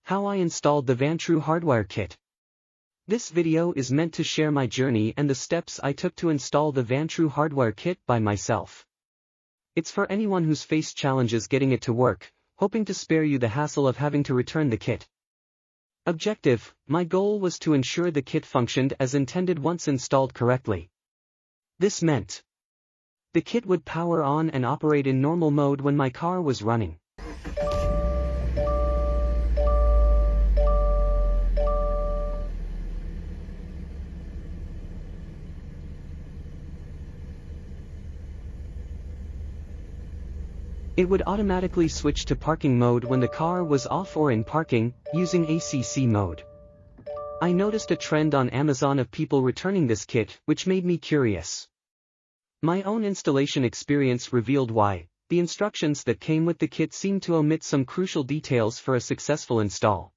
How I installed the Vantrue Hardwire kit. This video is meant to share my journey and the steps I took to install the Vantrue Hardwire kit by myself. It's for anyone who's faced challenges getting it to work, hoping to spare you the hassle of having to return the kit. Objective: my goal was to ensure the kit functioned as intended once installed correctly. This meant the kit would power on and operate in normal mode when my car was running. It would automatically switch to parking mode when the car was off or in parking, using ACC mode. I noticed a trend on Amazon of people returning this kit, which made me curious. My own installation experience revealed why. The instructions that came with the kit seemed to omit some crucial details for a successful install.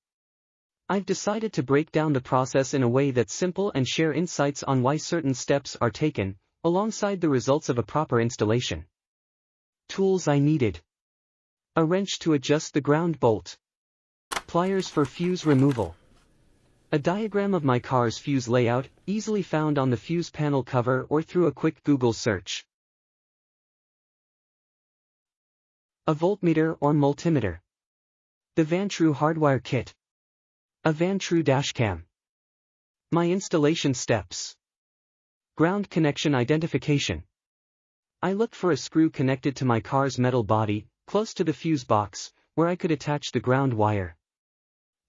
I've decided to break down the process in a way that's simple and share insights on why certain steps are taken, alongside the results of a proper installation. Tools I needed: a wrench to adjust the ground bolt, pliers for fuse removal, a diagram of my car's fuse layout, easily found on the fuse panel cover or through a quick Google search, a voltmeter or multimeter, the Vantrue Hardwire kit, a Vantrue dashcam. My installation steps: ground connection identification. I looked for a screw connected to my car's metal body, close to the fuse box, where I could attach the ground wire.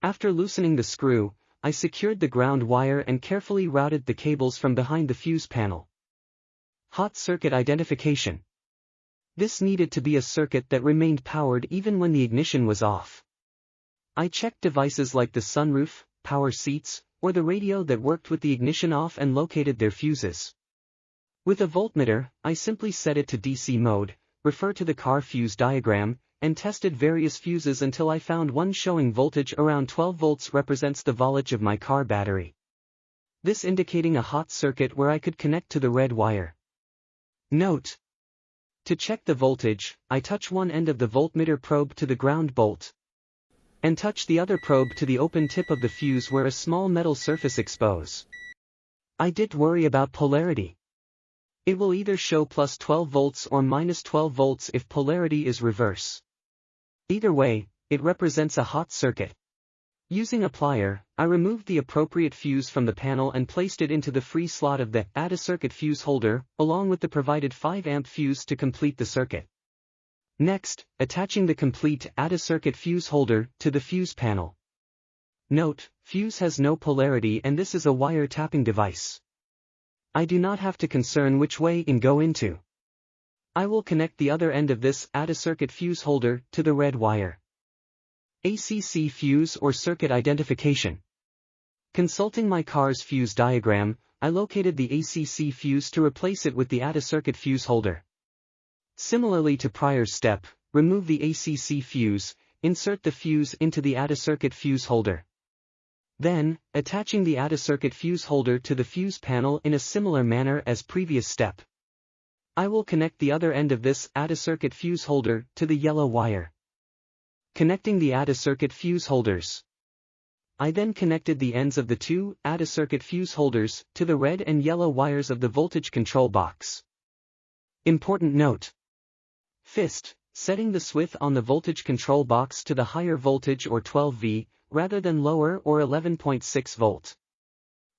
After loosening the screw, I secured the ground wire and carefully routed the cables from behind the fuse panel. Hot circuit identification. This needed to be a circuit that remained powered even when the ignition was off. I checked devices like the sunroof, power seats, or the radio that worked with the ignition off and located their fuses. With a voltmeter, I simply set it to DC mode, refer to the car fuse diagram, and tested various fuses until I found one showing voltage around 12 volts represents the voltage of my car battery. This indicating a hot circuit where I could connect to the red wire. Note: to check the voltage, I touch one end of the voltmeter probe to the ground bolt, and touch the other probe to the open tip of the fuse where a small metal surface expose. I did worry about polarity. It will either show plus 12 volts or minus 12 volts if polarity is reverse. Either way, it represents a hot circuit. Using a plier, I removed the appropriate fuse from the panel and placed it into the free slot of the Add a Circuit fuse holder, along with the provided 5-amp fuse to complete the circuit. Next, attaching the complete Add a Circuit fuse holder to the fuse panel. Note: fuse has no polarity and this is a wire tapping device. I do not have to concern which way in go into. I will connect the other end of this Add a Circuit fuse holder to the red wire. ACC fuse or circuit identification. Consulting my car's fuse diagram, I located the ACC fuse to replace it with the Add a Circuit fuse holder. Similarly to prior step, remove the ACC fuse, insert the fuse into the Add a Circuit fuse holder. Then, attaching the Add a Circuit fuse holder to the fuse panel in a similar manner as previous step. I will connect the other end of this Add a Circuit fuse holder to the yellow wire. Connecting the Add a Circuit fuse holders. I then connected the ends of the two Add a Circuit fuse holders to the red and yellow wires of the voltage control box. Important note: FIST, setting the switch on the voltage control box to the higher voltage or 12V, rather than lower or 11.6 volt.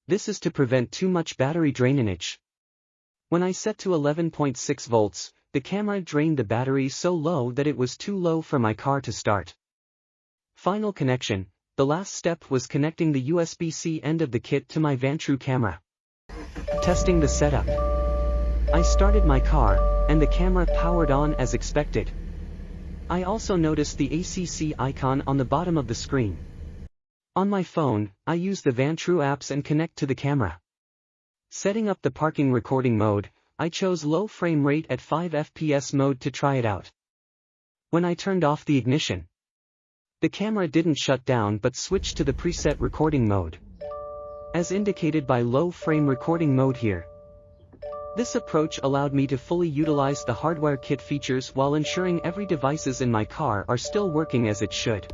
This is to prevent too much battery drainage. When I set to 11.6 volts, the camera drained the battery so low that it was too low for my car to start. Final connection: the last step was connecting the USB-C end of the kit to my Vantrue camera. Testing the setup. I started my car, and the camera powered on as expected. I also noticed the ACC icon on the bottom of the screen. On my phone, I use the Vantrue apps and connect to the camera. Setting up the parking recording mode, I chose low frame rate at 5 FPS mode to try it out. When I turned off the ignition, the camera didn't shut down but switched to the preset recording mode, as indicated by low frame recording mode here. This approach allowed me to fully utilize the Hardwire kit features while ensuring every devices in my car are still working as it should.